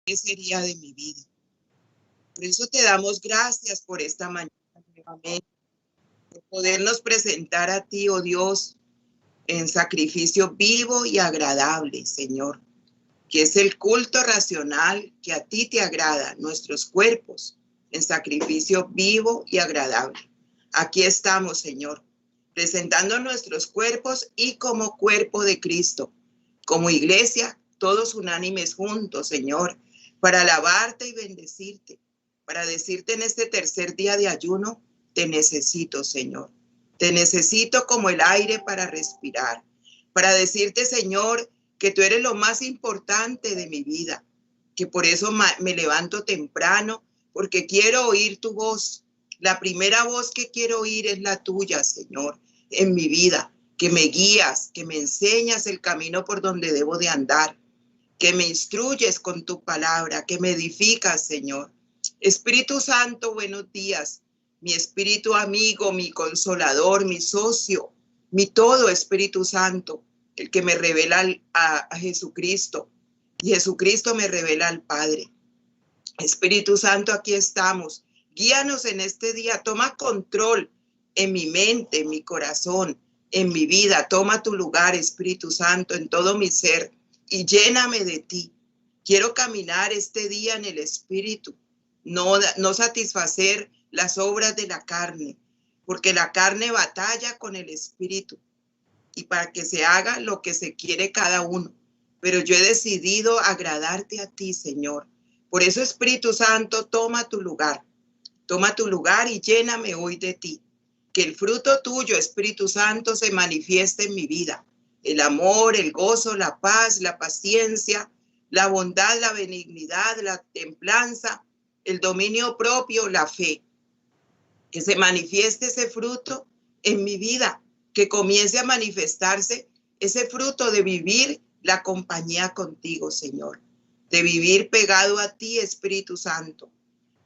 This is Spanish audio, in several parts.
¿Qué sería de mi vida? Por eso te damos gracias por esta mañana nuevamente, por podernos presentar a ti, oh Dios, en sacrificio vivo y agradable, Señor, que es el culto racional que a ti te agrada, nuestros cuerpos, en sacrificio vivo y agradable. Aquí estamos, Señor, presentando nuestros cuerpos y como cuerpo de Cristo, como iglesia, todos unánimes juntos, Señor, para alabarte y bendecirte, para decirte en este tercer día de ayuno, te necesito, Señor. Te necesito como el aire para respirar, para decirte, Señor, que tú eres lo más importante de mi vida, que por eso me levanto temprano, porque quiero oír tu voz. La primera voz que quiero oír es la tuya, Señor, en mi vida, que me guías, que me enseñas el camino por donde debo de andar, que me instruyes con tu palabra, que me edificas, Señor. Espíritu Santo, buenos días. Mi espíritu amigo, mi consolador, mi socio, mi todo, Espíritu Santo, el que me revela a Jesucristo y Jesucristo me revela al Padre. Espíritu Santo, aquí estamos. Guíanos en este día. Toma control en mi mente, en mi corazón, en mi vida. Toma tu lugar, Espíritu Santo, en todo mi ser y lléname de ti. Quiero caminar este día en el Espíritu, no satisfacer las obras de la carne, porque la carne batalla con el Espíritu y para que se haga lo que se quiere cada uno. Pero yo he decidido agradarte a ti, Señor. Por eso, Espíritu Santo, toma tu lugar y lléname hoy de ti. Que el fruto tuyo, Espíritu Santo, se manifieste en mi vida. El amor, el gozo, la paz, la paciencia, la bondad, la benignidad, la templanza, el dominio propio, la fe. Que se manifieste ese fruto en mi vida, que comience a manifestarse ese fruto de vivir la compañía contigo, Señor, de vivir pegado a ti, Espíritu Santo,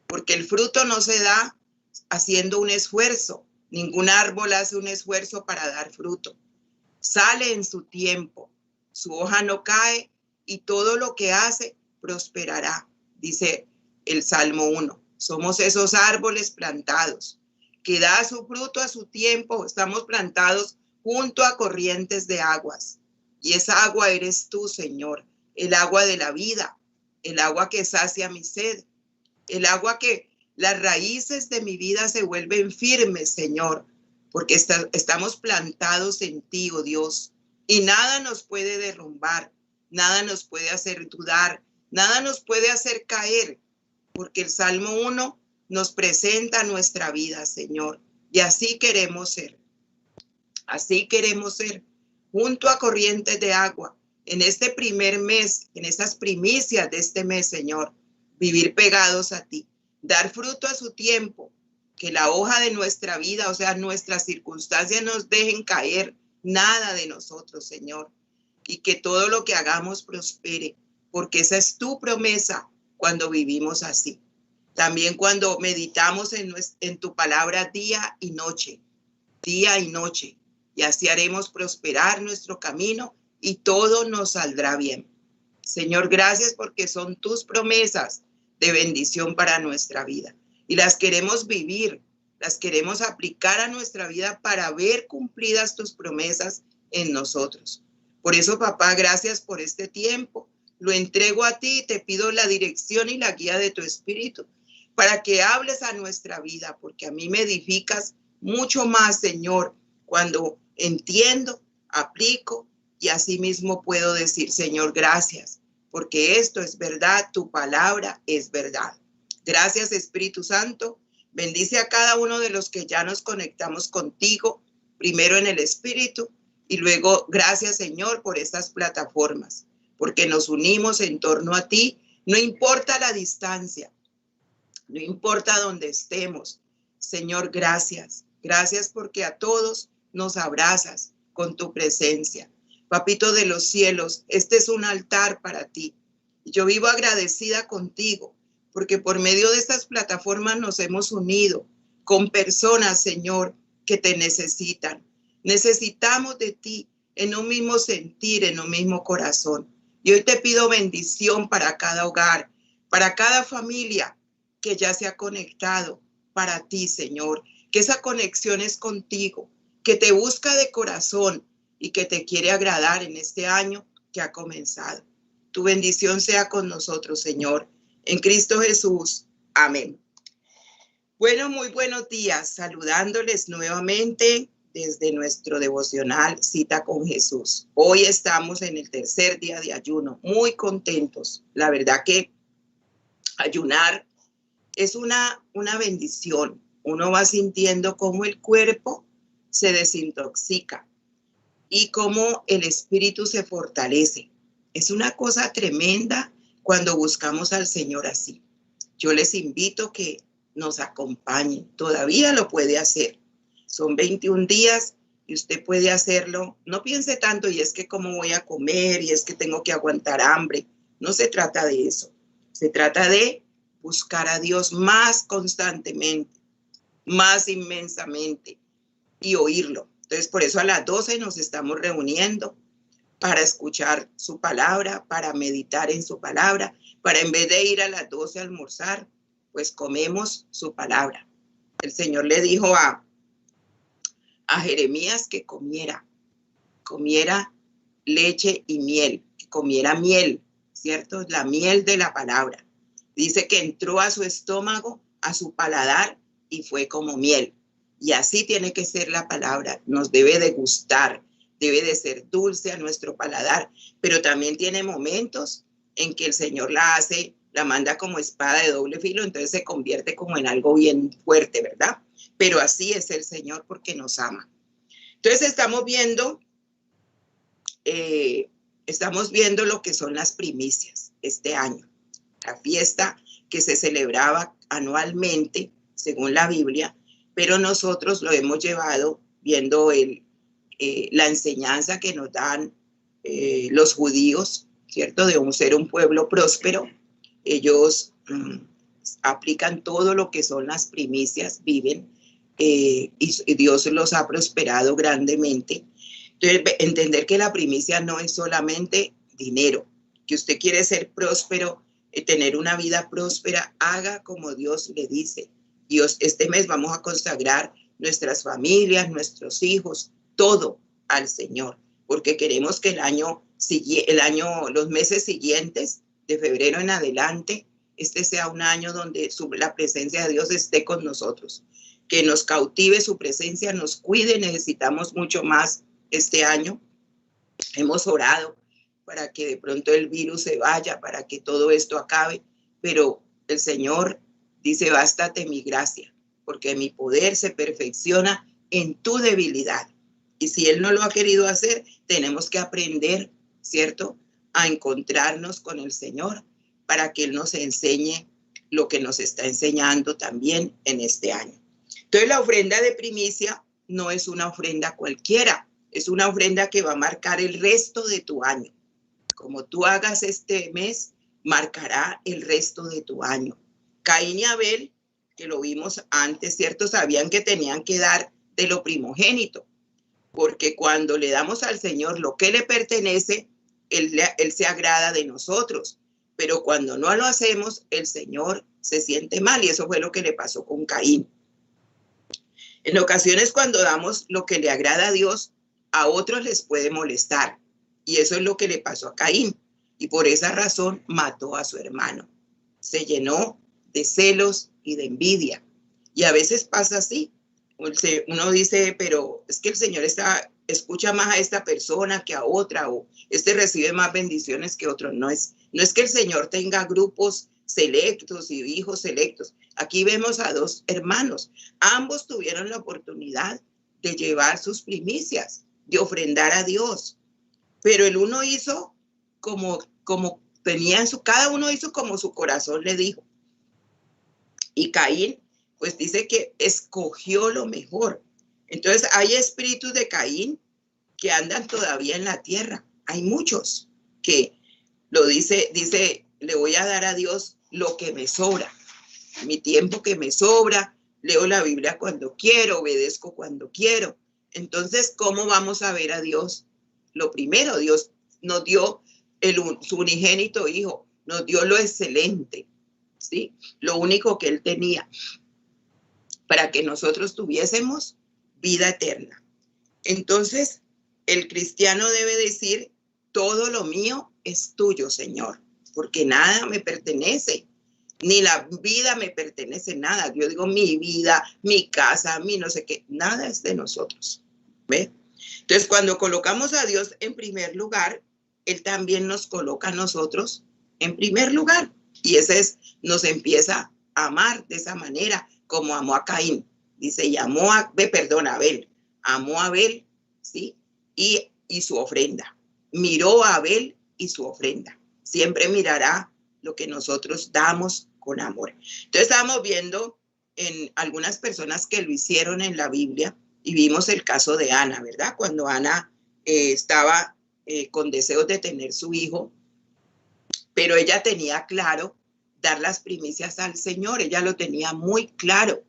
porque el fruto no se da haciendo un esfuerzo. Ningún árbol hace un esfuerzo para dar fruto. Sale en su tiempo, su hoja no cae y todo lo que hace prosperará, dice el Salmo 1. Somos esos árboles plantados que da su fruto a su tiempo. Estamos plantados junto a corrientes de aguas y esa agua eres tú, Señor, el agua de la vida, el agua que sacia mi sed, el agua que las raíces de mi vida se vuelven firmes, Señor, porque estamos plantados en ti, oh Dios, y nada nos puede derrumbar, nada nos puede hacer dudar, nada nos puede hacer caer, porque el Salmo 1 nos presenta nuestra vida, Señor, y así queremos ser, junto a corrientes de agua, en este primer mes, en estas primicias de este mes, Señor, vivir pegados a ti, dar fruto a su tiempo, que la hoja de nuestra vida, o sea, nuestras circunstancias nos dejen caer nada de nosotros, Señor, y que todo lo que hagamos prospere, porque esa es tu promesa cuando vivimos así. También cuando meditamos en tu palabra día y noche, y así haremos prosperar nuestro camino y todo nos saldrá bien. Señor, gracias porque son tus promesas de bendición para nuestra vida y las queremos vivir, las queremos aplicar a nuestra vida para ver cumplidas tus promesas en nosotros. Por eso, papá, gracias por este tiempo. Lo entrego a ti y te pido la dirección y la guía de tu Espíritu para que hables a nuestra vida, porque a mí me edificas mucho más, Señor, cuando entiendo, aplico y así mismo puedo decir, Señor, gracias, porque esto es verdad, tu palabra es verdad. Gracias, Espíritu Santo. Bendice a cada uno de los que ya nos conectamos contigo, primero en el Espíritu y luego gracias, Señor, por estas plataformas, porque nos unimos en torno a ti, no importa la distancia, no importa dónde estemos. Señor, gracias. Gracias porque a todos nos abrazas con tu presencia. Papito de los cielos, este es un altar para ti. Yo vivo agradecida contigo porque por medio de estas plataformas nos hemos unido con personas, Señor, que te necesitan. Necesitamos de ti en un mismo sentir, en un mismo corazón. Y hoy te pido bendición para cada hogar, para cada familia que ya se ha conectado para ti, Señor, que esa conexión es contigo, que te busca de corazón y que te quiere agradar en este año que ha comenzado. Tu bendición sea con nosotros, Señor, en Cristo Jesús. Amén. Bueno, muy buenos días, saludándoles nuevamente desde nuestro devocional Cita con Jesús. Hoy estamos en el tercer día de ayuno, muy contentos. La verdad que ayunar es una bendición. Uno va sintiendo cómo el cuerpo se desintoxica y cómo el espíritu se fortalece. Es una cosa tremenda cuando buscamos al Señor así. Yo les invito que nos acompañen. Todavía lo puede hacer. Son 21 días y usted puede hacerlo. No piense tanto, y es que cómo voy a comer, y es que tengo que aguantar hambre. No se trata de eso. Se trata de buscar a Dios más constantemente, más inmensamente, y oírlo. Entonces, por eso a las 12 nos estamos reuniendo para escuchar su palabra, para meditar en su palabra, para en vez de ir a las 12 a almorzar, pues comemos su palabra. El Señor le dijo a Jeremías que comiera leche y miel, que comiera miel, ¿cierto? La miel de la palabra. Dice que entró a su estómago, a su paladar, y fue como miel. Y así tiene que ser la palabra. Nos debe de gustar, debe de ser dulce a nuestro paladar, pero también tiene momentos en que el Señor la manda como espada de doble filo, entonces se convierte como en algo bien fuerte, ¿verdad? Pero así es el Señor porque nos ama. Entonces estamos viendo lo que son las primicias este año. La fiesta que se celebraba anualmente, según la Biblia, pero nosotros lo hemos llevado viendo la enseñanza que nos dan los judíos, ¿cierto? De ser un pueblo próspero. Ellos aplican todo lo que son las primicias, viven, y Dios los ha prosperado grandemente. Entonces, entender que la primicia no es solamente dinero, que usted quiere ser próspero, tener una vida próspera, haga como Dios le dice. Dios, este mes vamos a consagrar nuestras familias, nuestros hijos, todo al Señor, porque queremos que los meses siguientes, de febrero en adelante, este sea un año donde la presencia de Dios esté con nosotros, que nos cautive su presencia, nos cuide. Necesitamos mucho más este año. Hemos orado para que de pronto el virus se vaya, para que todo esto acabe, pero el Señor dice: bástate mi gracia, porque mi poder se perfecciona en tu debilidad. Y si Él no lo ha querido hacer, tenemos que aprender, ¿cierto?, a encontrarnos con el Señor para que Él nos enseñe lo que nos está enseñando también en este año. Entonces, la ofrenda de primicia no es una ofrenda cualquiera, es una ofrenda que va a marcar el resto de tu año. Como tú hagas este mes, marcará el resto de tu año. Caín y Abel, que lo vimos antes, ¿cierto? Sabían que tenían que dar de lo primogénito, porque cuando le damos al Señor lo que le pertenece, Él se agrada de nosotros. Pero cuando no lo hacemos, el Señor se siente mal, y eso fue lo que le pasó con Caín. En ocasiones, cuando damos lo que le agrada a Dios, a otros les puede molestar. Y eso es lo que le pasó a Caín. Y por esa razón mató a su hermano. Se llenó de celos y de envidia. Y a veces pasa así. Uno dice: pero es que el Señor escucha más a esta persona que a otra, o este recibe más bendiciones que otro. No es que el Señor tenga grupos selectos y hijos selectos. Aquí vemos a dos hermanos. Ambos tuvieron la oportunidad de llevar sus primicias, de ofrendar a Dios. Pero el uno hizo como tenía cada uno hizo como su corazón le dijo. Y Caín, pues dice que escogió lo mejor. Entonces hay espíritus de Caín que andan todavía en la tierra. Hay muchos que lo dice, le voy a dar a Dios lo que me sobra, mi tiempo que me sobra, leo la Biblia cuando quiero, obedezco cuando quiero. Entonces, ¿cómo vamos a ver a Dios? Lo primero, Dios nos dio su unigénito Hijo, nos dio lo excelente, ¿sí? Lo único que él tenía para que nosotros tuviésemos vida eterna. Entonces, el cristiano debe decir, todo lo mío es tuyo, Señor, porque nada me pertenece, ni la vida me pertenece, nada. Yo digo mi vida, mi casa, mi no sé qué, nada es de nosotros. ¿Ve? Entonces, cuando colocamos a Dios en primer lugar, Él también nos coloca a nosotros en primer lugar. Y ese es, nos empieza a amar de esa manera, como amó a Caín. Dice, y amó a, Abel. Amó a Abel, ¿sí? Y su ofrenda. Miró a Abel y su ofrenda. Siempre mirará lo que nosotros damos con amor. Entonces estábamos viendo en algunas personas que lo hicieron en la Biblia y vimos el caso de Ana, ¿verdad? Cuando Ana estaba con deseos de tener su hijo, pero ella tenía claro dar las primicias al Señor. Ella lo tenía muy claro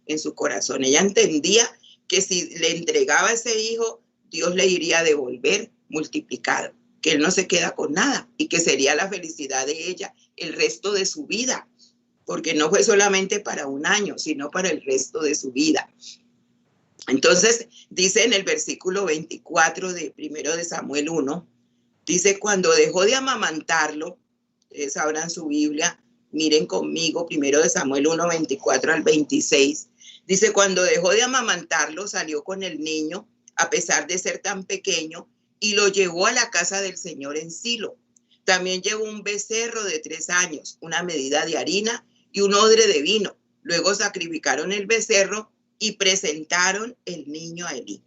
en su corazón. Ella entendía que si le entregaba ese hijo, Dios le iría a devolver multiplicado, que él no se queda con nada y que sería la felicidad de ella el resto de su vida, porque no fue solamente para un año, sino para el resto de su vida. Entonces, dice en el versículo 24 de 1 de Samuel 1, dice, cuando dejó de amamantarlo, ustedes abran su Biblia, miren conmigo, 1 de Samuel 1, 24 al 26, dice, cuando dejó de amamantarlo, salió con el niño, a pesar de ser tan pequeño, y lo llevó a la casa del Señor en Silo. También llevó un becerro de 3 años, una medida de harina y un odre de vino. Luego sacrificaron el becerro y presentaron el niño a Elí.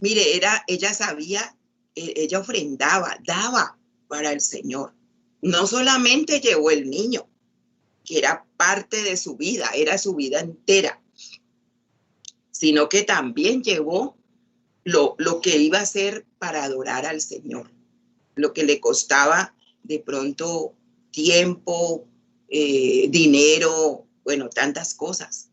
Mire, ella sabía, ella ofrendaba, daba para el Señor. No solamente llevó el niño, que era parte de su vida, era su vida entera, sino que también llevó lo que iba a hacer para adorar al Señor, lo que le costaba de pronto tiempo, dinero, bueno, tantas cosas.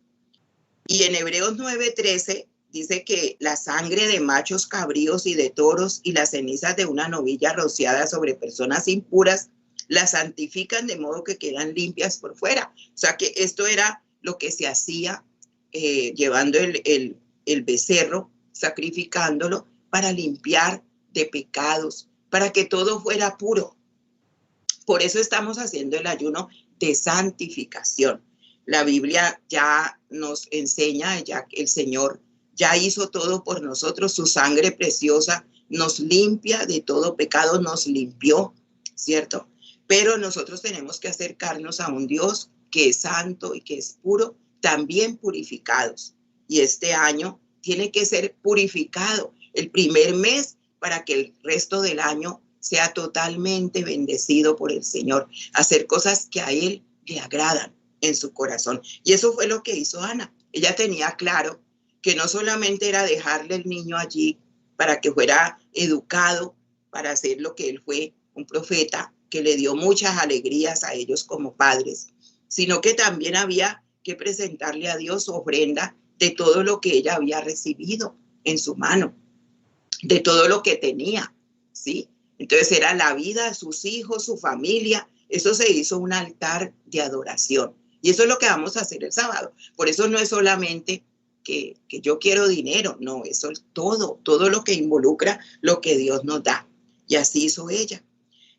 Y en Hebreos 9:13 dice que la sangre de machos cabríos y de toros y las cenizas de una novilla rociada sobre personas impuras las santifican de modo que quedan limpias por fuera. O sea que esto era lo que se hacía llevando el becerro, sacrificándolo para limpiar de pecados, para que todo fuera puro. Por eso estamos haciendo el ayuno de santificación. La Biblia ya nos enseña, ya el Señor ya hizo todo por nosotros, su sangre preciosa nos limpia de todo pecado, nos limpió, ¿cierto? Pero nosotros tenemos que acercarnos a un Dios que es santo y que es puro, también purificados. Y este año tiene que ser purificado el primer mes para que el resto del año sea totalmente bendecido por el Señor, hacer cosas que a Él le agradan en su corazón. Y eso fue lo que hizo Ana. Ella tenía claro que no solamente era dejarle el niño allí para que fuera educado, para hacer lo que él fue, un profeta que le dio muchas alegrías a ellos como padres, sino que también había que presentarle a Dios su ofrenda de todo lo que ella había recibido en su mano, de todo lo que tenía, ¿sí? Entonces era la vida, sus hijos, su familia. Eso se hizo un altar de adoración. Y eso es lo que vamos a hacer el sábado. Por eso no es solamente que yo quiero dinero, no, eso es todo lo que involucra lo que Dios nos da. Y así hizo ella.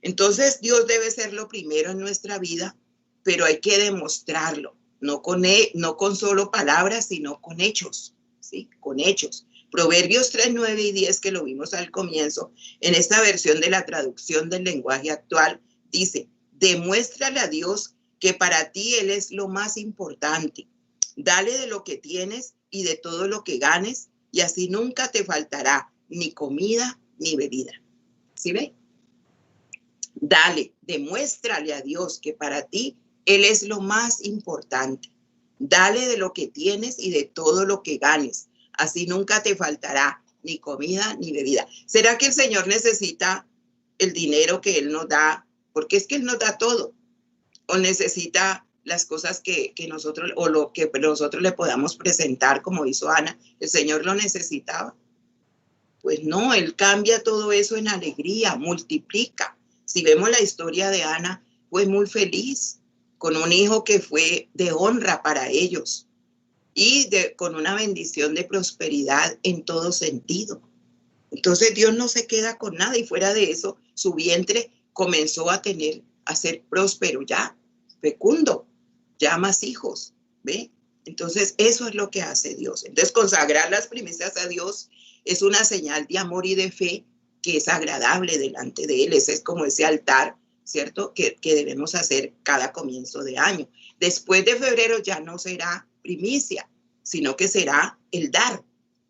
Entonces Dios debe ser lo primero en nuestra vida, pero hay que demostrarlo, no con solo palabras, sino con hechos, ¿sí? Con hechos. Proverbios 3, 9 y 10, que lo vimos al comienzo, en esta versión de la traducción del lenguaje actual, dice, demuéstrale a Dios que para ti Él es lo más importante. Dale de lo que tienes y de todo lo que ganes, y así nunca te faltará ni comida ni bebida. ¿Sí ve? Dale, demuéstrale a Dios que para ti Él es lo más importante. Dale de lo que tienes y de todo lo que ganes. Así nunca te faltará ni comida ni bebida. ¿Será que el Señor necesita el dinero que Él nos da? Porque es que Él nos da todo. O necesita las cosas que nosotros, o lo que nosotros le podamos presentar, como hizo Ana. ¿El Señor lo necesitaba? Pues no, Él cambia todo eso en alegría, multiplica. Si vemos la historia de Ana, fue muy feliz. con un hijo que fue de honra para ellos y con una bendición de prosperidad en todo sentido. Entonces Dios no se queda con nada y fuera de eso, su vientre comenzó a ser próspero ya, fecundo, ya más hijos, ¿ve? Entonces eso es lo que hace Dios. Entonces consagrar las primicias a Dios es una señal de amor y de fe que es agradable delante de Él. Ese es como ese altar, ¿cierto? Que debemos hacer cada comienzo de año. Después de febrero ya no será primicia, sino que será el dar.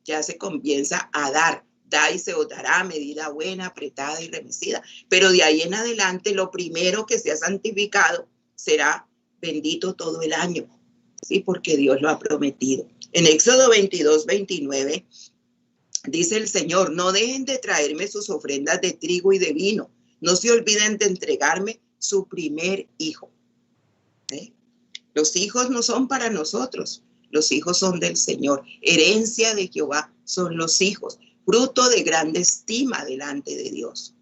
Ya se comienza a dar. Da y se os dará, medida buena, apretada y remecida. Pero de ahí en adelante, lo primero que sea santificado será bendito todo el año, ¿sí? Porque Dios lo ha prometido. En Éxodo 22:29 dice el Señor: no dejen de traerme sus ofrendas de trigo y de vino. No se olviden de entregarme su primer hijo. ¿Eh? Los hijos no son para nosotros. Los hijos son del Señor. Herencia de Jehová son los hijos. Fruto de grande estima delante de Dios.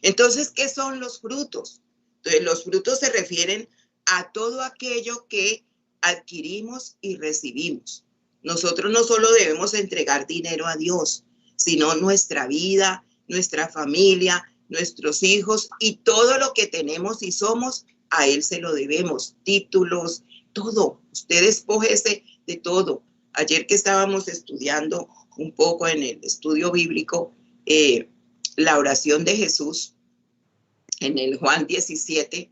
Entonces, ¿qué son los frutos? Entonces, los frutos se refieren a todo aquello que adquirimos y recibimos. Nosotros no solo debemos entregar dinero a Dios, sino nuestra vida, nuestra familia, nuestros hijos y todo lo que tenemos y somos, a Él se lo debemos. Títulos, todo. Usted despójese de todo. Ayer que estábamos estudiando un poco en el estudio bíblico, la oración de Jesús en el Juan 17,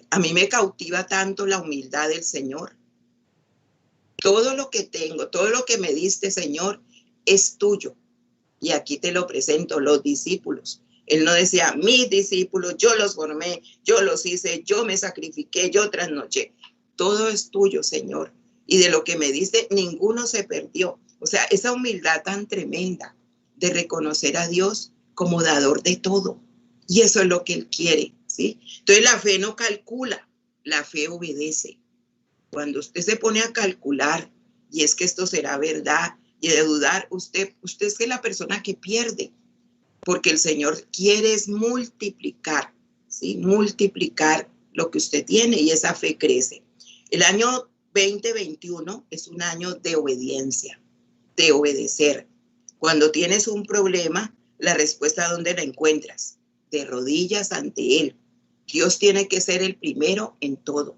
a mí me cautiva tanto la humildad del Señor. Todo lo que tengo, todo lo que me diste, Señor, es tuyo. Y aquí te lo presento, los discípulos. Él no decía, mis discípulos, yo los formé, yo los hice, yo me sacrifiqué, yo trasnoché. Todo es tuyo, Señor. Y de lo que me diste, ninguno se perdió. O sea, esa humildad tan tremenda de reconocer a Dios como dador de todo. Y eso es lo que Él quiere, ¿sí? Entonces la fe no calcula, la fe obedece. Cuando usted se pone a calcular, y es que esto será verdad, y de dudar, usted es que la persona que pierde, porque el Señor quiere es multiplicar, ¿sí? Multiplicar lo que usted tiene y esa fe crece. El año 2021 es un año de obediencia, de obedecer. Cuando tienes un problema, la respuesta, ¿dónde la encuentras? De rodillas ante Él. Dios tiene que ser el primero en todo.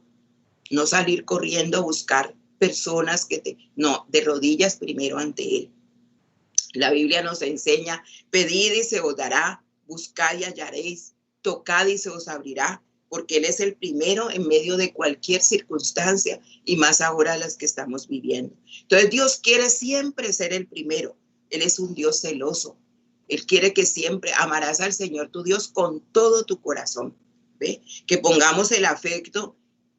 No salir corriendo a buscar personas no, de rodillas primero ante Él. La Biblia nos enseña: pedid y se os dará, buscad y hallaréis, tocad y se os abrirá, porque Él es el primero en medio de cualquier circunstancia y más ahora las que estamos viviendo. Entonces Dios quiere siempre ser el primero. Él es un Dios celoso. Él quiere que siempre amarás al Señor tu Dios con todo tu corazón. ¿Ve? Que pongamos el afecto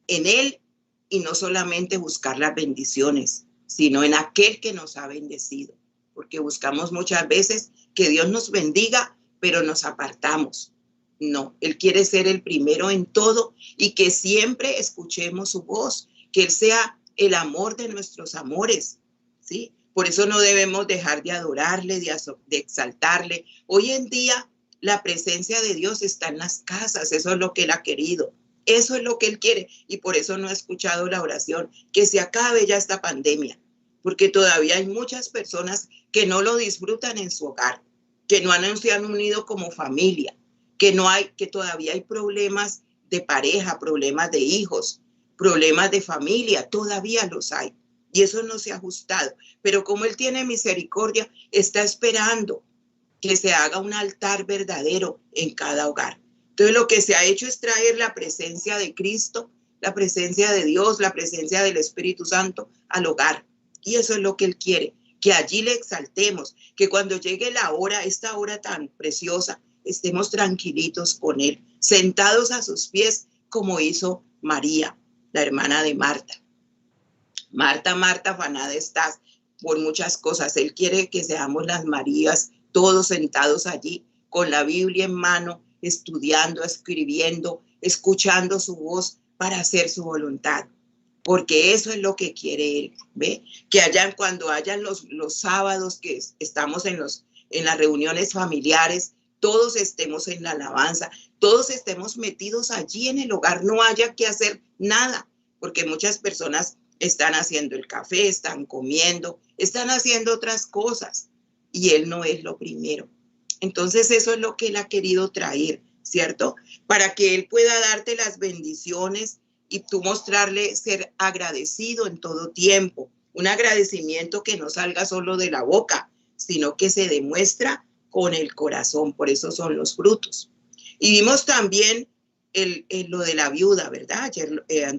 en Él y no solamente buscar las bendiciones, sino en aquel que nos ha bendecido. Porque buscamos muchas veces que Dios nos bendiga, pero nos apartamos. No, Él quiere ser el primero en todo y que siempre escuchemos su voz, que Él sea el amor de nuestros amores, ¿sí? Por eso no debemos dejar de adorarle, de exaltarle. Hoy en día la presencia de Dios está en las casas, eso es lo que Él ha querido. Eso es lo que Él quiere y por eso no he escuchado la oración, que se acabe ya esta pandemia, porque todavía hay muchas personas que no lo disfrutan en su hogar, que no se han unido como familia, que todavía hay problemas de pareja, problemas de hijos, problemas de familia, todavía los hay. Y eso no se ha ajustado. Pero como Él tiene misericordia, está esperando que se haga un altar verdadero en cada hogar. Entonces lo que se ha hecho es traer la presencia de Cristo, la presencia de Dios, la presencia del Espíritu Santo al hogar. Y eso es lo que Él quiere, que allí le exaltemos, que cuando llegue la hora, esta hora tan preciosa, estemos tranquilitos con Él, sentados a sus pies, como hizo María, la hermana de Marta. Marta, Marta, afanada estás por muchas cosas. Él quiere que seamos las Marías, todos sentados allí, con la Biblia en mano, estudiando, escribiendo, escuchando su voz para hacer su voluntad. Porque eso es lo que quiere Él, ¿ve? Que cuando hayan los sábados que estamos en las reuniones familiares, todos estemos en la alabanza, todos estemos metidos allí en el hogar, no haya que hacer nada, porque muchas personas están haciendo el café, están comiendo, están haciendo otras cosas y Él no es lo primero. Entonces eso es lo que Él ha querido traer, ¿cierto? Para que Él pueda darte las bendiciones y tú mostrarle ser agradecido en todo tiempo. Un agradecimiento que no salga solo de la boca, sino que se demuestra con el corazón. Por eso son los frutos. Y vimos también lo de la viuda, ¿verdad?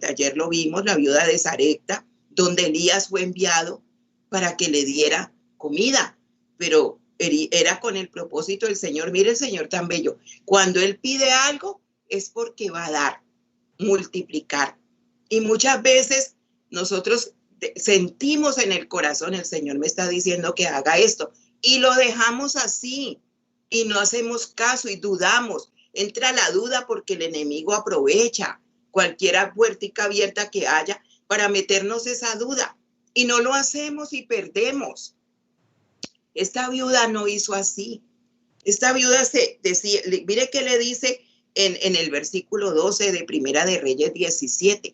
Ayer lo vimos, la viuda de Sarepta, donde Elías fue enviado para que le diera comida, pero era con el propósito del Señor. Mire el Señor tan bello. Cuando Él pide algo es porque va a dar, multiplicar. Y muchas veces nosotros sentimos en el corazón, el Señor me está diciendo que haga esto, y lo dejamos así, y no hacemos caso y dudamos. Entra la duda porque el enemigo aprovecha cualquier puertica abierta que haya para meternos esa duda. Y no lo hacemos y perdemos. Esta viuda no hizo así. Esta viuda se decía, mire qué le dice en el versículo 12 de Primera de Reyes 17.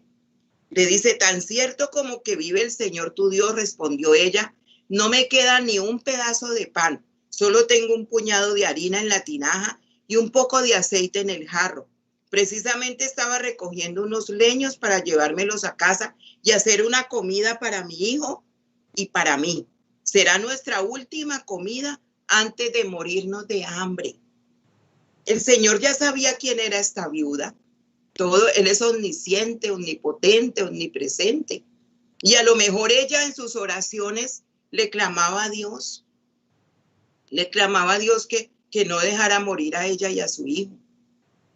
Le dice, tan cierto como que vive el Señor tu Dios, respondió ella, no me queda ni un pedazo de pan, solo tengo un puñado de harina en la tinaja y un poco de aceite en el jarro. Precisamente estaba recogiendo unos leños para llevármelos a casa y hacer una comida para mi hijo y para mí. Será nuestra última comida antes de morirnos de hambre. El Señor ya sabía quién era esta viuda. Él es omnisciente, omnipotente, omnipresente. Y a lo mejor ella en sus oraciones le clamaba a Dios. Le clamaba a Dios que no dejara morir a ella y a su hijo.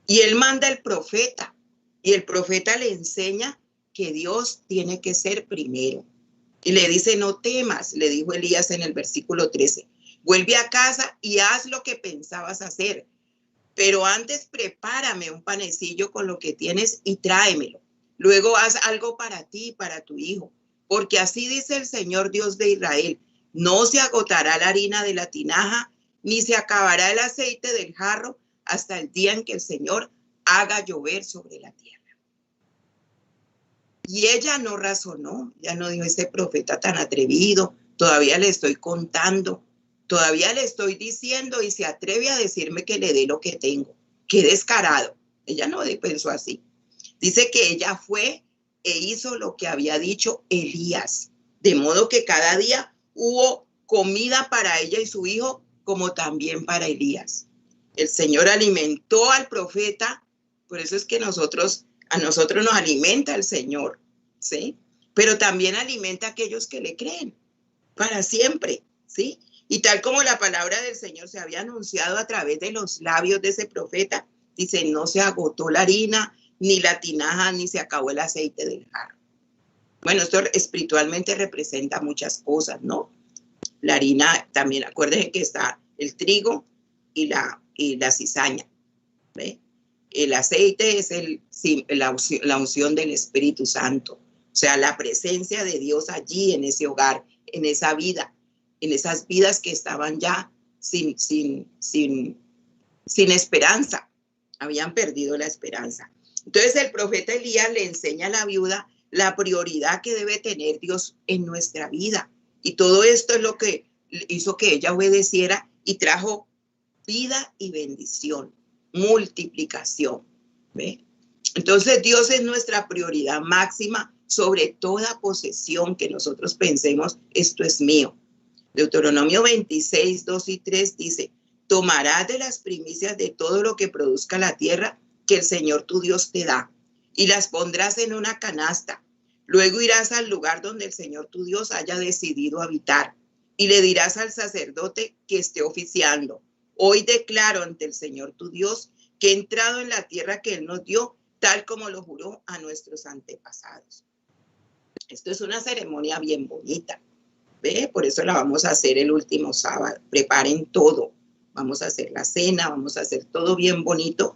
Y Él manda el profeta. Y el profeta le enseña que Dios tiene que ser primero. Y le dice, no temas, le dijo Elías en el versículo 13. Vuelve a casa y haz lo que pensabas hacer. Pero antes prepárame un panecillo con lo que tienes y tráemelo. Luego haz algo para ti y para tu hijo. Porque así dice el Señor Dios de Israel. No se agotará la harina de la tinaja, ni se acabará el aceite del jarro hasta el día en que el Señor haga llover sobre la tierra. Y ella no razonó, ya no dijo, ese profeta tan atrevido, todavía le estoy contando, todavía le estoy diciendo y se atreve a decirme que le dé lo que tengo. Qué descarado. Ella no pensó así. Dice que ella fue e hizo lo que había dicho Elías, de modo que cada día hubo comida para ella y su hijo, como también para Elías. El Señor alimentó al profeta, por eso es que a nosotros nos alimenta el Señor, ¿sí? Pero también alimenta a aquellos que le creen, para siempre, ¿sí? Y tal como la palabra del Señor se había anunciado a través de los labios de ese profeta, dice, no se agotó la harina, ni la tinaja, ni se acabó el aceite del jarro. Bueno, esto espiritualmente representa muchas cosas, ¿no? La harina, también acuérdense que está el trigo y la cizaña, ¿ve? El aceite es la unción del Espíritu Santo, o sea, la presencia de Dios allí en ese hogar, en esa vida, en esas vidas que estaban ya sin esperanza, habían perdido la esperanza. Entonces el profeta Elías le enseña a la viuda la prioridad que debe tener Dios en nuestra vida. Y todo esto es lo que hizo que ella obedeciera y trajo vida y bendición, multiplicación. ¿Ve? Entonces Dios es nuestra prioridad máxima sobre toda posesión que nosotros pensemos, esto es mío. Deuteronomio 26, 2 y 3 dice, tomarás de las primicias de todo lo que produzca la tierra que el Señor tu Dios te da y las pondrás en una canasta. Luego irás al lugar donde el Señor tu Dios haya decidido habitar y le dirás al sacerdote que esté oficiando. Hoy declaro ante el Señor tu Dios que he entrado en la tierra que Él nos dio, tal como lo juró a nuestros antepasados. Esto es una ceremonia bien bonita. ¿Ve? Por eso la vamos a hacer el último sábado. Preparen todo. Vamos a hacer la cena, vamos a hacer todo bien bonito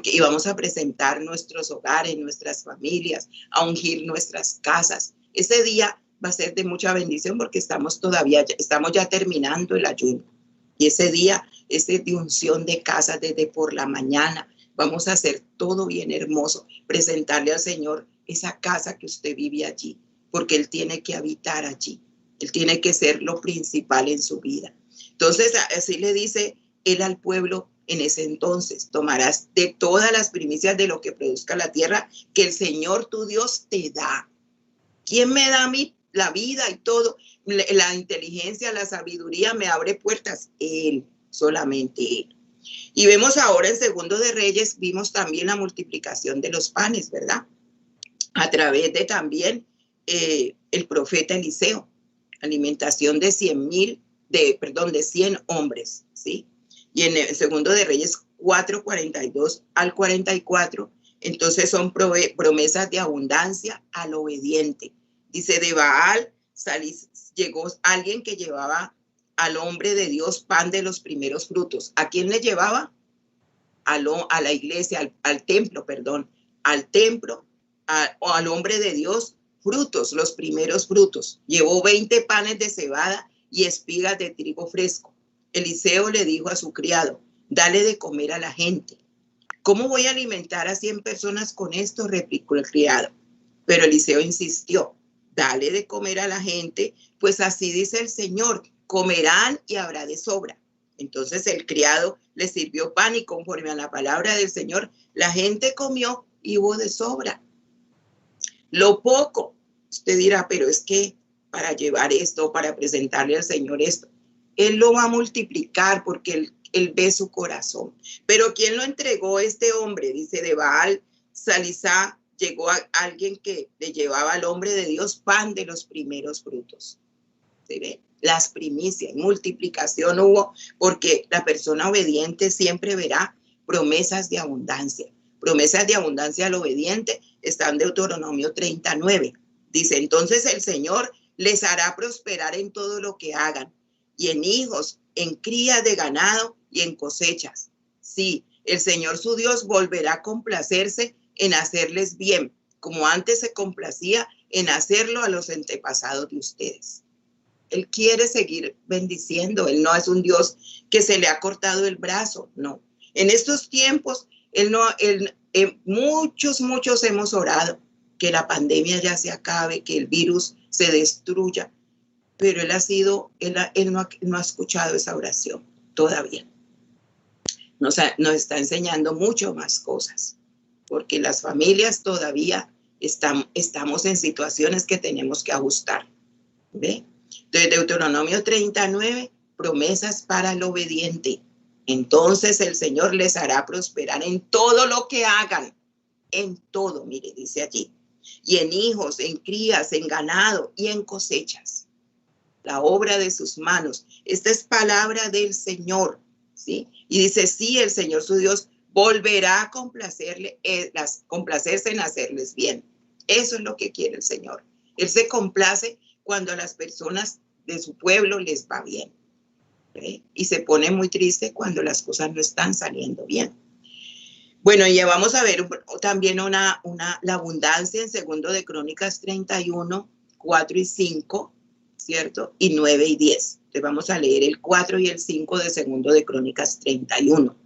y vamos a presentar nuestros hogares, nuestras familias, a ungir nuestras casas. Ese día va a ser de mucha bendición porque estamos ya terminando el ayuno. Y ese día es de unción de casas desde por la mañana. Vamos a hacer todo bien hermoso, presentarle al Señor esa casa que usted vive allí, porque Él tiene que habitar allí. Él tiene que ser lo principal en su vida. Entonces, así le dice Él al pueblo en ese entonces: tomarás de todas las primicias de lo que produzca la tierra, que el Señor tu Dios te da. ¿Quién me da a mí la vida y todo? La inteligencia, la sabiduría me abre puertas. Él, solamente Él. Y vemos ahora en Segundo de Reyes, vimos también la multiplicación de los panes, ¿verdad? A través de también el profeta Eliseo, alimentación de 100 hombres, ¿sí? Y en el Segundo de Reyes 4, 42 al 44, entonces son promesas de abundancia al obediente. Dice: de Baal llegó alguien que llevaba al hombre de Dios pan de los primeros frutos. ¿A quién le llevaba? A la iglesia, al templo, al hombre de Dios, frutos, los primeros frutos. Llevó 20 panes de cebada y espigas de trigo fresco. Eliseo le dijo a su criado: dale de comer a la gente. ¿Cómo voy a alimentar a 100 personas con esto?, replicó el criado. Pero Eliseo insistió: dale de comer a la gente, pues así dice el Señor: comerán y habrá de sobra. Entonces el criado le sirvió pan y conforme a la palabra del Señor, la gente comió y hubo de sobra. Lo poco, usted dirá, pero es que para llevar esto, para presentarle al Señor esto, Él lo va a multiplicar porque Él ve su corazón. Pero ¿quién lo entregó? Este hombre, dice: de Baal Salisá llegó a alguien que le llevaba al hombre de Dios pan de los primeros frutos. ¿Se ve? Las primicias, multiplicación hubo, porque la persona obediente siempre verá promesas de abundancia. Promesas de abundancia al obediente están en Deuteronomio 39. Dice: entonces el Señor les hará prosperar en todo lo que hagan, y en hijos, en crías de ganado y en cosechas. Sí, el Señor su Dios volverá a complacerse en hacerles bien, como antes se complacía en hacerlo a los antepasados de ustedes. Él quiere seguir bendiciendo. Él no es un Dios que se le ha cortado el brazo, no. En estos tiempos, muchos hemos orado que la pandemia ya se acabe, que el virus se destruya, pero él no ha escuchado esa oración todavía. Nos está enseñando mucho más cosas, porque las familias todavía estamos en situaciones que tenemos que ajustar. ¿Ve? Entonces, Deuteronomio 39, promesas para el obediente. Entonces el Señor les hará prosperar en todo lo que hagan, en todo, mire, dice allí, y en hijos, en crías, en ganado y en cosechas. La obra de sus manos. Esta es palabra del Señor, ¿sí? Y dice: sí, el Señor su Dios volverá a complacerse en hacerles bien. Eso es lo que quiere el Señor. Él se complace cuando a las personas de su pueblo les va bien, ¿sí? Y se pone muy triste cuando las cosas no están saliendo bien. Bueno, y ya vamos a ver también la abundancia en Segundo de Crónicas 31, 4 y 5, ¿cierto? Y 9 y 10. Entonces vamos a leer el 4 y el 5 de Segundo de Crónicas 31.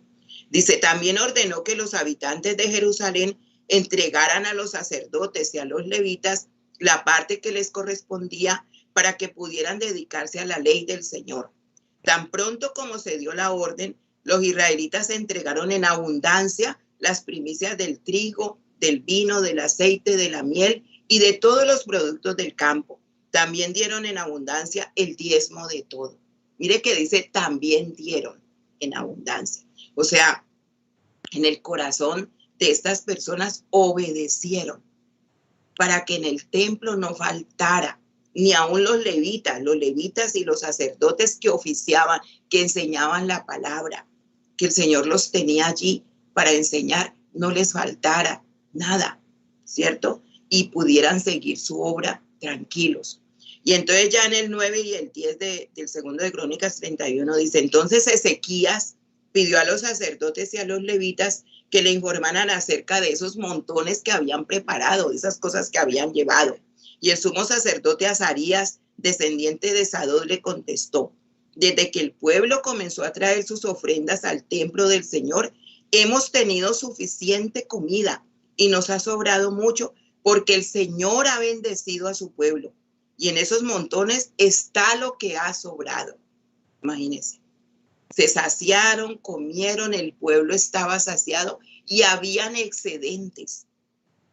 Dice: también ordenó que los habitantes de Jerusalén entregaran a los sacerdotes y a los levitas la parte que les correspondía para que pudieran dedicarse a la ley del Señor. Tan pronto como se dio la orden, los israelitas entregaron en abundancia las primicias del trigo, del vino, del aceite, de la miel y de todos los productos del campo. También dieron en abundancia el diezmo de todo. Mire que dice: también dieron en abundancia. O sea, en el corazón de estas personas obedecieron para que en el templo no faltara, ni aun los levitas y los sacerdotes que oficiaban, que enseñaban la palabra, que el Señor los tenía allí para enseñar, no les faltara nada, ¿cierto? Y pudieran seguir su obra tranquilos. Y entonces ya en el 9 y el 10 del Segundo de Crónicas 31 dice: entonces Ezequías pidió a los sacerdotes y a los levitas que le informaran acerca de esos montones que habían preparado, de esas cosas que habían llevado. Y el sumo sacerdote Azarías, descendiente de Sadok, le contestó: desde que el pueblo comenzó a traer sus ofrendas al templo del Señor, hemos tenido suficiente comida y nos ha sobrado mucho porque el Señor ha bendecido a su pueblo. Y en esos montones está lo que ha sobrado. Imagínense. Se saciaron, comieron, el pueblo estaba saciado y habían excedentes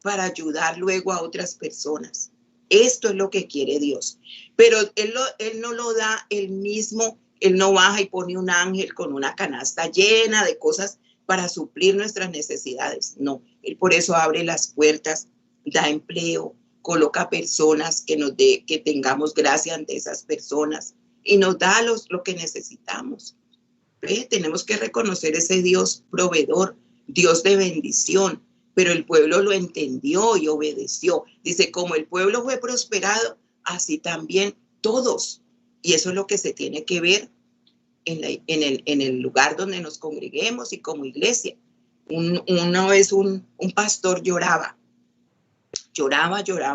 para ayudar luego a otras personas. Esto es lo que quiere Dios. Pero Él no lo da Él mismo. Él no baja y pone un ángel con una canasta llena de cosas para suplir nuestras necesidades. No, Él por eso abre las puertas, da empleo, coloca personas que tengamos gracia ante esas personas y nos da lo que necesitamos. ¿Ve? Tenemos que reconocer ese Dios proveedor, Dios de bendición, pero el pueblo lo entendió y obedeció. Dice, como el pueblo fue prosperado, así también todos. Y eso es lo que se tiene que ver en el lugar donde nos congreguemos y como iglesia. Una vez un pastor lloraba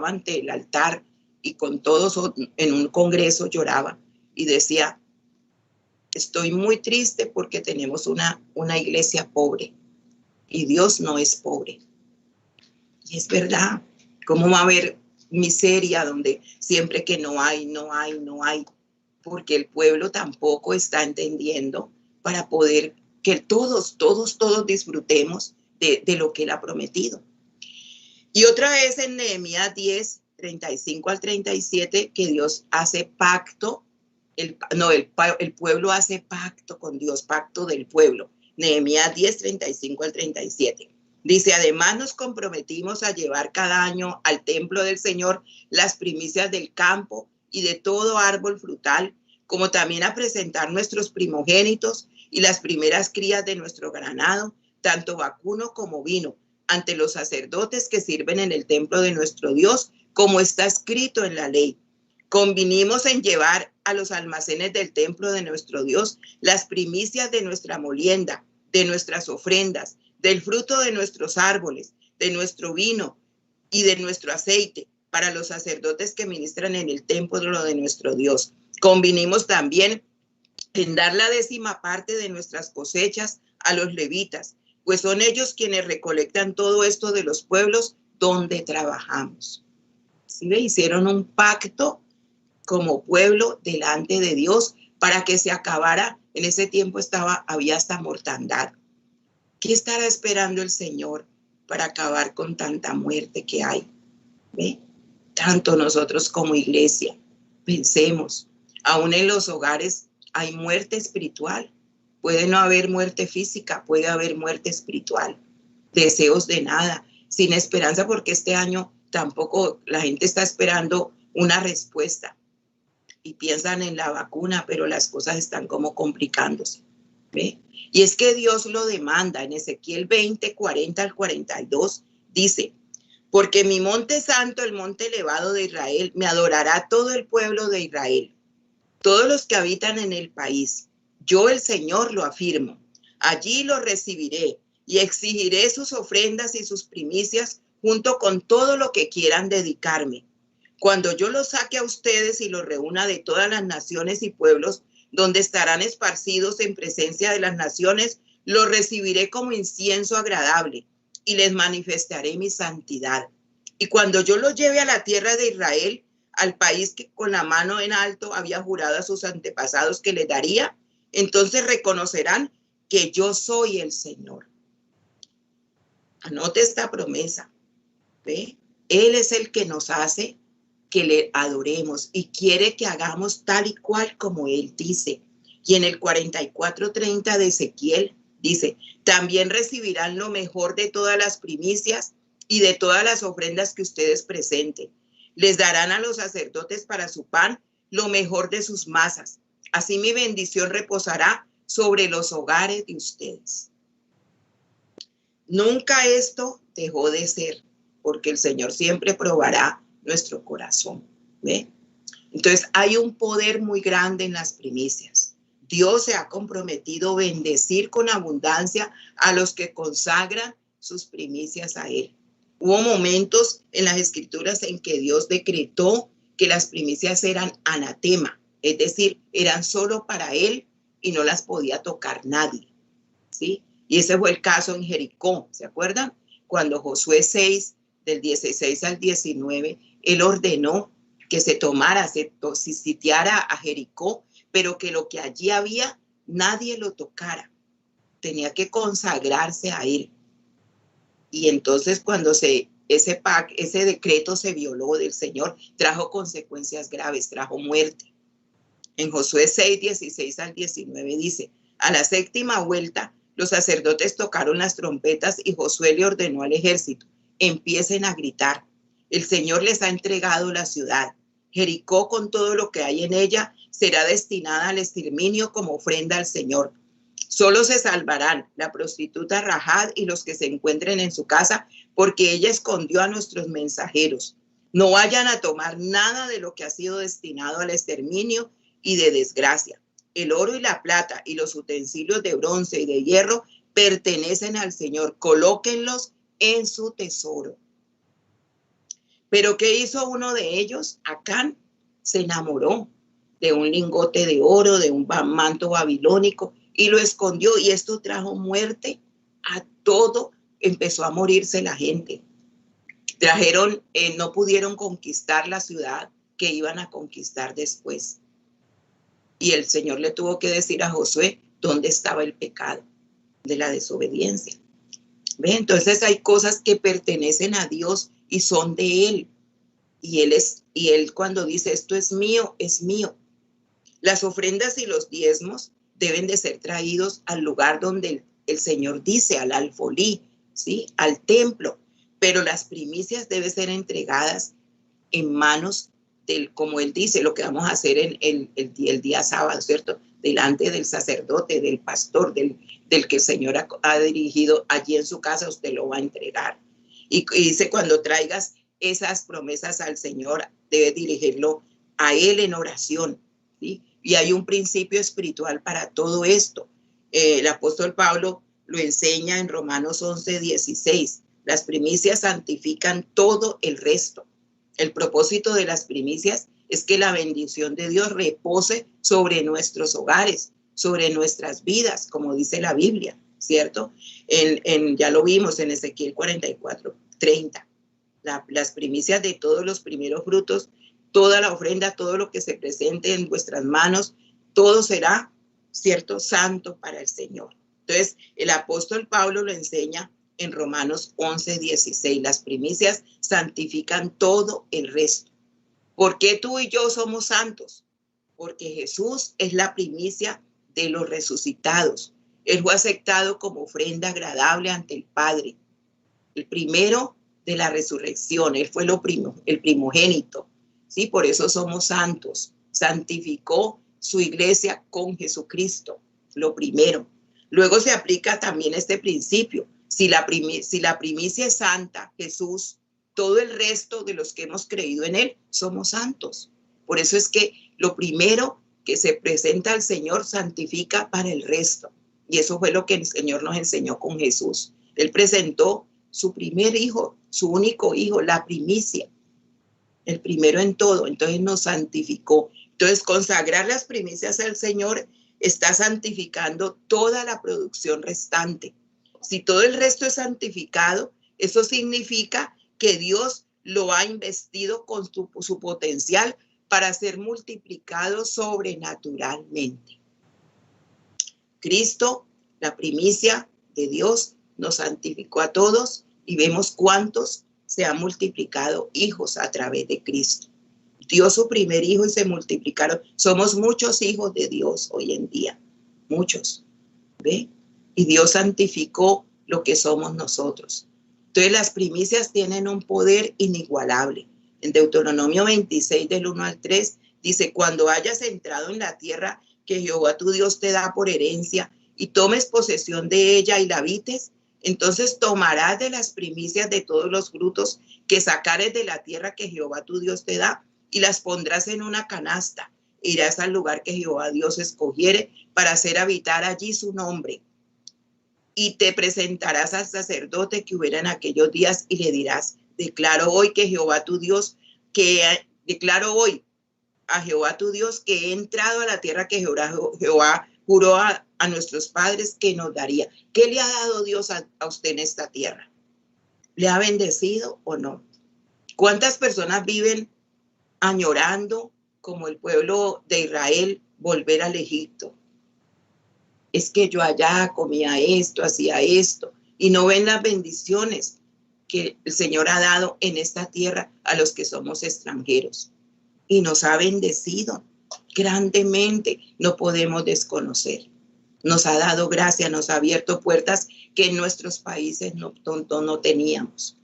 ante el altar y con todos en un congreso lloraba y decía, estoy muy triste porque tenemos una iglesia pobre y Dios no es pobre. Y es verdad, ¿cómo va a haber miseria donde siempre que no hay? Porque el pueblo tampoco está entendiendo para poder que todos disfrutemos de lo que Él ha prometido. Y otra vez en Nehemías 10, 35 al 37, que Dios hace pacto, el pueblo hace pacto con Dios, pacto del pueblo. Nehemías 10, 35 al 37. Dice, además nos comprometimos a llevar cada año al templo del Señor las primicias del campo y de todo árbol frutal, como también a presentar nuestros primogénitos y las primeras crías de nuestro ganado, tanto vacuno como vino, ante los sacerdotes que sirven en el templo de nuestro Dios, como está escrito en la ley. Convinimos en llevar a los almacenes del templo de nuestro Dios las primicias de nuestra molienda, de nuestras ofrendas, del fruto de nuestros árboles, de nuestro vino y de nuestro aceite, para los sacerdotes que ministran en el templo de nuestro Dios. Convinimos también en dar la 10ª parte de nuestras cosechas a los levitas, pues son ellos quienes recolectan todo esto de los pueblos donde trabajamos. ¿Sí ve? Hicieron un pacto como pueblo delante de Dios para que se acabara. En ese tiempo había hasta mortandad. ¿Qué estará esperando el Señor para acabar con tanta muerte que hay? ¿Ve? Tanto nosotros como iglesia, pensemos, aún en los hogares hay muerte espiritual. Puede no haber muerte física, puede haber muerte espiritual. Deseos de nada, sin esperanza, porque este año tampoco la gente está esperando una respuesta y piensan en la vacuna, pero las cosas están como complicándose. ¿Ve? Y es que Dios lo demanda. En Ezequiel 20, 40 al 42 dice, porque mi monte santo, el monte elevado de Israel, me adorará todo el pueblo de Israel, todos los que habitan en el país. Yo, el Señor, lo afirmo. Allí lo recibiré y exigiré sus ofrendas y sus primicias junto con todo lo que quieran dedicarme. Cuando yo los saque a ustedes y los reúna de todas las naciones y pueblos donde estarán esparcidos en presencia de las naciones, los recibiré como incienso agradable y les manifestaré mi santidad. Y cuando yo los lleve a la tierra de Israel, al país que con la mano en alto había jurado a sus antepasados que les daría, entonces reconocerán que yo soy el Señor. Anote esta promesa. ¿Ve? Él es el que nos hace que le adoremos y quiere que hagamos tal y cual como Él dice. Y en el 44:30 de Ezequiel dice, también recibirán lo mejor de todas las primicias y de todas las ofrendas que ustedes presenten. Les darán a los sacerdotes para su pan lo mejor de sus masas. Así mi bendición reposará sobre los hogares de ustedes. Nunca esto dejó de ser, porque el Señor siempre probará nuestro corazón. ¿Ve? Entonces hay un poder muy grande en las primicias. Dios se ha comprometido a bendecir con abundancia a los que consagran sus primicias a Él. Hubo momentos en las Escrituras en que Dios decretó que las primicias eran anatema, es decir, eran solo para Él y no las podía tocar nadie. ¿Sí? Y ese fue el caso en Jericó, ¿se acuerdan? Cuando Josué 6, del 16 al 19, él ordenó que se tomara, se sitiara a Jericó, pero que lo que allí había, nadie lo tocara. Tenía que consagrarse a él. Y entonces cuando ese decreto se violó del Señor, trajo consecuencias graves, trajo muerte. En Josué 6, 16 al 19 dice, a la séptima vuelta, los sacerdotes tocaron las trompetas y Josué le ordenó al ejército, empiecen a gritar. El Señor les ha entregado la ciudad. Jericó con todo lo que hay en ella será destinada al exterminio como ofrenda al Señor. Solo se salvarán la prostituta Rahab y los que se encuentren en su casa, porque ella escondió a nuestros mensajeros. No vayan a tomar nada de lo que ha sido destinado al exterminio y de desgracia. El oro y la plata y los utensilios de bronce y de hierro pertenecen al Señor. Colóquenlos en su tesoro. Pero ¿qué hizo uno de ellos? Acán se enamoró de un lingote de oro, de un manto babilónico, y lo escondió, y esto trajo muerte a todo. Empezó a morirse la gente. No pudieron conquistar la ciudad que iban a conquistar después. Y el Señor le tuvo que decir a Josué dónde estaba el pecado de la desobediencia. ¿Ve? Entonces hay cosas que pertenecen a Dios y son de Él. Y Él cuando dice esto es mío, es mío. Las ofrendas y los diezmos deben de ser traídos al lugar donde el Señor dice, al alfolí, ¿sí? Al templo. Pero las primicias deben ser entregadas en manos como Él dice, lo que vamos a hacer el día sábado, ¿cierto? Delante del sacerdote, del pastor, del que el Señor ha dirigido allí en su casa, usted lo va a entregar. Y dice, cuando traigas esas promesas al Señor, debe dirigirlo a Él en oración, ¿sí? Y hay un principio espiritual para todo esto. El apóstol Pablo lo enseña en Romanos 11, 16. Las primicias santifican todo el resto. El propósito de las primicias es que la bendición de Dios repose sobre nuestros hogares, sobre nuestras vidas, como dice la Biblia, ¿cierto? Ya lo vimos en Ezequiel 44, 30. Las primicias de todos los primeros frutos, toda la ofrenda, todo lo que se presente en vuestras manos, todo será, ¿cierto?, santo para el Señor. Entonces, el apóstol Pablo lo enseña en Romanos 11, 16. Las primicias santifican todo el resto. ¿Por qué tú y yo somos santos? Porque Jesús es la primicia de los resucitados. Él fue aceptado como ofrenda agradable ante el Padre. El primero de la resurrección. Él fue el primogénito. ¿Sí? Por eso somos santos. Santificó su iglesia con Jesucristo. Lo primero. Luego se aplica también este principio. Si la primicia es santa, Jesús, todo el resto de los que hemos creído en Él somos santos. Por eso es que lo primero que se presenta al Señor santifica para el resto. Y eso fue lo que el Señor nos enseñó con Jesús. Él presentó su primer hijo, su único hijo, la primicia, el primero en todo. Entonces nos santificó. Entonces consagrar las primicias al Señor está santificando toda la producción restante. Si todo el resto es santificado, eso significa que Dios lo ha investido con su potencial para ser multiplicado sobrenaturalmente. Cristo, la primicia de Dios, nos santificó a todos y vemos cuántos se han multiplicado hijos a través de Cristo. Dio su primer hijo y se multiplicaron. Somos muchos hijos de Dios hoy en día, muchos. ¿Ve? Y Dios santificó lo que somos nosotros. Entonces las primicias tienen un poder inigualable. En Deuteronomio 26 del 1 al 3 dice, cuando hayas entrado en la tierra que Jehová tu Dios te da por herencia y tomes posesión de ella y la habites, entonces tomarás de las primicias de todos los frutos que sacares de la tierra que Jehová tu Dios te da y las pondrás en una canasta. Irás al lugar que Jehová Dios escogiere para hacer habitar allí su nombre. Y te presentarás al sacerdote que hubiera en aquellos días y le dirás, declaro hoy a Jehová tu Dios que he entrado a la tierra que Jehová juró a nuestros padres que nos daría. ¿Qué le ha dado Dios a usted en esta tierra? ¿Le ha bendecido o no? ¿Cuántas personas viven añorando, como el pueblo de Israel, volver al Egipto? Es que yo allá comía esto, hacía esto, y no ven las bendiciones que el Señor ha dado en esta tierra a los que somos extranjeros. Y nos ha bendecido grandemente, no podemos desconocer. Nos ha dado gracia, nos ha abierto puertas que en nuestros países no teníamos.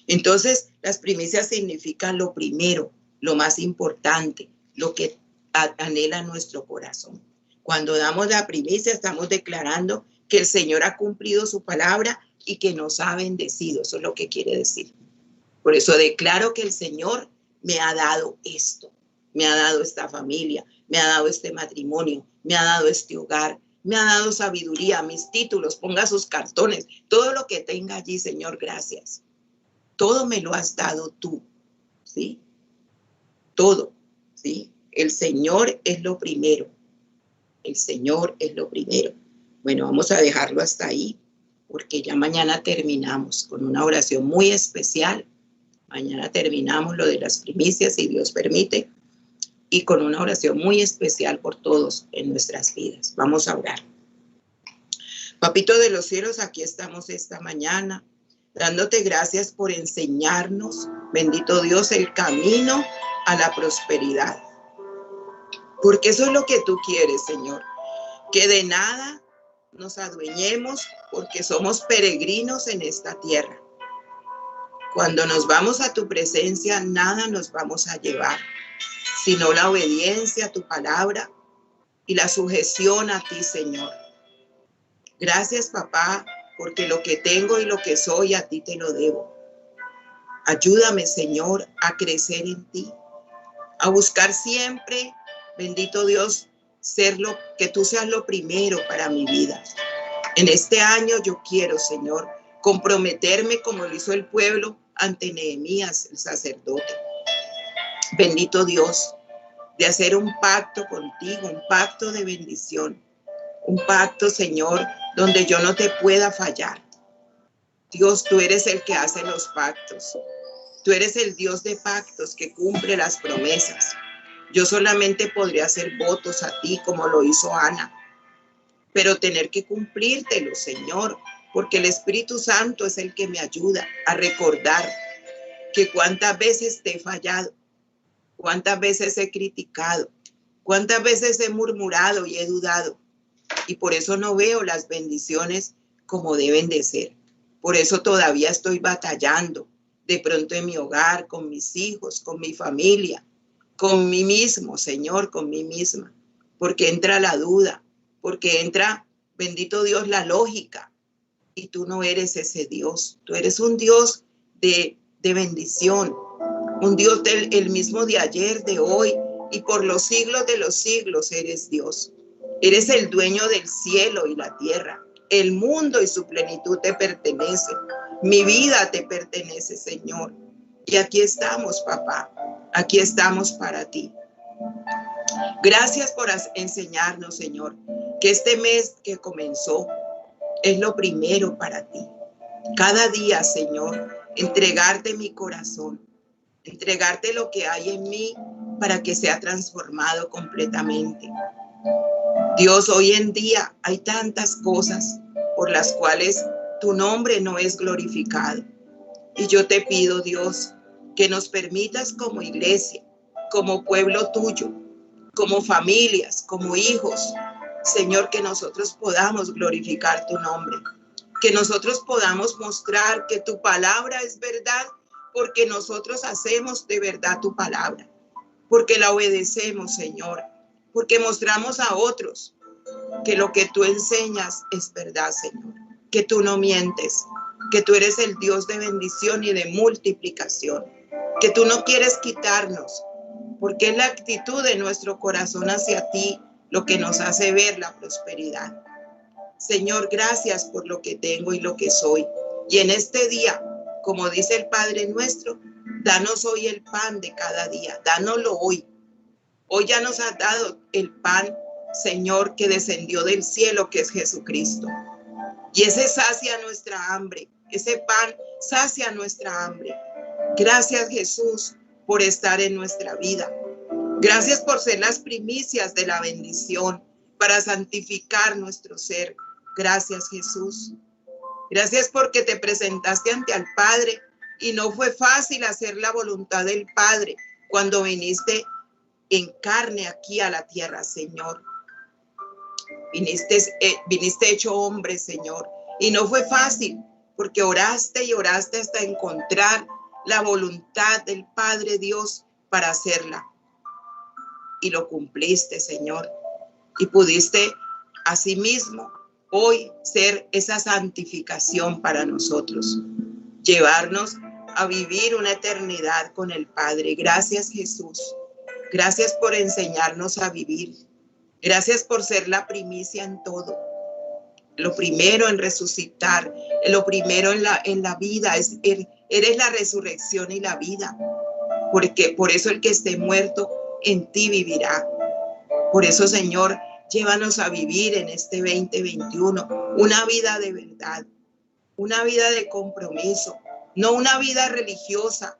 Entonces, las primicias significan lo primero, lo más importante, lo que anhela nuestro corazón. Cuando damos la primicia, estamos declarando que el Señor ha cumplido su palabra y que nos ha bendecido. Eso es lo que quiere decir. Por eso declaro que el Señor me ha dado esto, me ha dado esta familia, me ha dado este matrimonio, me ha dado este hogar, me ha dado sabiduría, mis títulos, ponga sus cartones, todo lo que tenga allí, Señor, gracias. Todo me lo has dado tú, ¿sí? Todo, ¿sí? El Señor es lo primero. El Señor es lo primero. Bueno, vamos a dejarlo hasta ahí, porque ya mañana terminamos con una oración muy especial. Mañana terminamos lo de las primicias, si Dios permite, y con una oración muy especial por todos en nuestras vidas. Vamos a orar. Papito de los cielos, aquí estamos esta mañana, dándote gracias por enseñarnos, bendito Dios, el camino a la prosperidad. Porque eso es lo que tú quieres, Señor, que de nada nos adueñemos porque somos peregrinos en esta tierra. Cuando nos vamos a tu presencia, nada nos vamos a llevar, sino la obediencia a tu palabra y la sujeción a ti, Señor. Gracias, papá, porque lo que tengo y lo que soy a ti te lo debo. Ayúdame, Señor, a crecer en ti, a buscar siempre, bendito Dios, que tú seas lo primero para mi vida. En este año yo quiero, Señor, comprometerme como lo hizo el pueblo ante Nehemías, el sacerdote. Bendito Dios, de hacer un pacto contigo, un pacto de bendición, un pacto, Señor, donde yo no te pueda fallar. Dios, tú eres el que hace los pactos. Tú eres el Dios de pactos que cumple las promesas. Yo solamente podría hacer votos a ti como lo hizo Ana, pero tener que cumplírtelo, Señor, porque el Espíritu Santo es el que me ayuda a recordar que cuántas veces te he fallado, cuántas veces he criticado, cuántas veces he murmurado y he dudado, y por eso no veo las bendiciones como deben de ser. Por eso todavía estoy batallando, de pronto en mi hogar, con mis hijos, con mi familia, con mí mismo, Señor, con mí misma, porque entra la duda, porque entra, bendito Dios, la lógica, y tú no eres ese Dios. Tú eres un Dios de bendición, un Dios el mismo de ayer, de hoy, y por los siglos de los siglos eres Dios. Eres el dueño del cielo y la tierra. El mundo y su plenitud te pertenece. Mi vida te pertenece, Señor. Y aquí estamos, papá. Aquí estamos para ti. Gracias por enseñarnos, Señor, que este mes que comenzó es lo primero para ti. Cada día, Señor, entregarte mi corazón, entregarte lo que hay en mí para que sea transformado completamente. Dios, hoy en día hay tantas cosas por las cuales tu nombre no es glorificado. Y yo te pido, Dios, que nos permitas como iglesia, como pueblo tuyo, como familias, como hijos, Señor, que nosotros podamos glorificar tu nombre, que nosotros podamos mostrar que tu palabra es verdad, porque nosotros hacemos de verdad tu palabra, porque la obedecemos, Señor, porque mostramos a otros que lo que tú enseñas es verdad, Señor, que tú no mientes, que tú eres el Dios de bendición y de multiplicación, que tú no quieres quitarnos, porque es la actitud de nuestro corazón hacia ti lo que nos hace ver la prosperidad. Señor, gracias por lo que tengo y lo que soy. Y en este día, como dice el Padre nuestro, danos hoy el pan de cada día, dánoslo hoy. Hoy ya nos has dado el pan, Señor, que descendió del cielo, que es Jesucristo. Y ese sacia nuestra hambre, ese pan sacia nuestra hambre. Gracias, Jesús, por estar en nuestra vida. Gracias por ser las primicias de la bendición para santificar nuestro ser. Gracias, Jesús. Gracias porque te presentaste ante el Padre y no fue fácil hacer la voluntad del Padre cuando viniste en carne aquí a la tierra, Señor. Viniste hecho hombre, Señor, y no fue fácil porque oraste y oraste hasta encontrar la voluntad del Padre Dios para hacerla. Y lo cumpliste, Señor, y pudiste asimismo hoy ser esa santificación para nosotros, llevarnos a vivir una eternidad con el Padre. Gracias, Jesús. Gracias por enseñarnos a vivir. Gracias por ser la primicia en todo. Lo primero en resucitar, lo primero en la vida, eres la resurrección y la vida. Porque por eso el que esté muerto en ti vivirá. Por eso, Señor, llévanos a vivir en este 2021 una vida de verdad, una vida de compromiso, no una vida religiosa,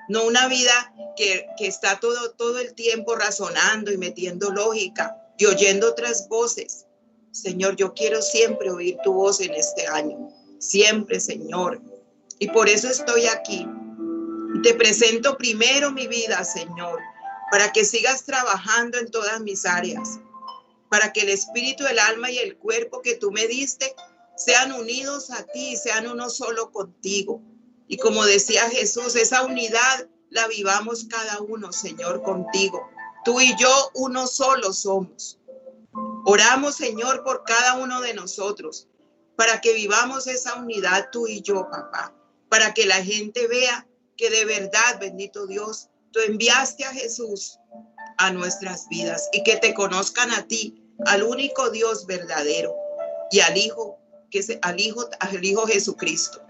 no una vida que está todo el tiempo razonando y metiendo lógica y oyendo otras voces. Señor, yo quiero siempre oír tu voz en este año, siempre, Señor. Y por eso estoy aquí. Y te presento primero mi vida, Señor, para que sigas trabajando en todas mis áreas, para que el espíritu, el alma y el cuerpo que tú me diste sean unidos a ti, sean uno solo contigo. Y como decía Jesús, esa unidad la vivamos cada uno, Señor, contigo. Tú y yo uno solo somos. Oramos, Señor, por cada uno de nosotros, para que vivamos esa unidad tú y yo, papá, para que la gente vea que de verdad, bendito Dios, tú enviaste a Jesús a nuestras vidas y que te conozcan a ti, al único Dios verdadero y al Hijo Jesucristo.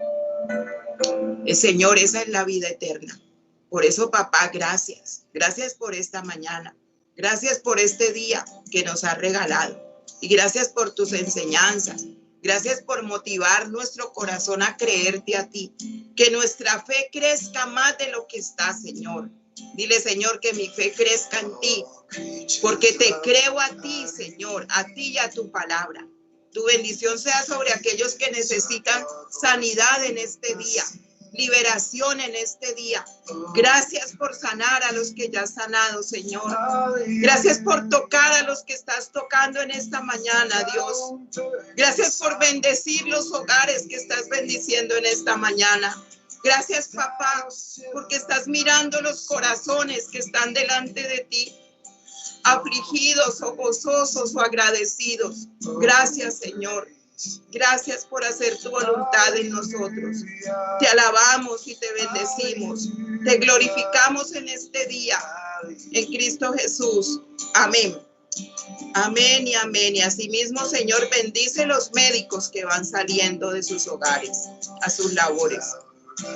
Señor, esa es la vida eterna. Por eso, papá, gracias. Gracias por esta mañana. Gracias por este día que nos has regalado. Y gracias por tus enseñanzas. Gracias por motivar nuestro corazón a creerte a ti. Que nuestra fe crezca más de lo que está, Señor. Dile, Señor, que mi fe crezca en ti. Porque te creo a ti, Señor, a ti y a tu palabra. Tu bendición sea sobre aquellos que necesitan sanidad en este día. Liberación en este día. Gracias por sanar a los que ya has sanado, Señor. Gracias por tocar a los que estás tocando en esta mañana, Dios. Gracias por bendecir los hogares que estás bendiciendo en esta mañana. Gracias, papá, porque estás mirando los corazones que están delante de ti, afligidos o gozosos o agradecidos. Gracias, Señor. Gracias por hacer tu voluntad en nosotros. Te alabamos y te bendecimos. Te glorificamos en este día. En Cristo Jesús. Amén. Amén y amén. Y asimismo, Señor, bendice los médicos que van saliendo de sus hogares a sus labores.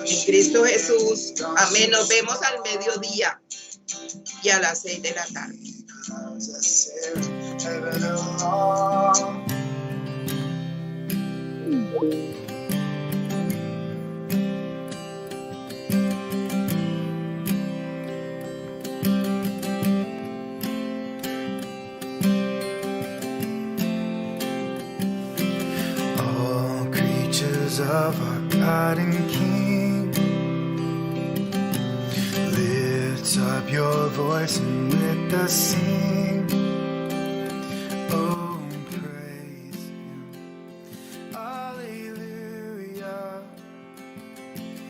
En Cristo Jesús. Amén. Nos vemos al mediodía y a las 6 de la tarde. All creatures of our God and King, lift up your voice and let us sing.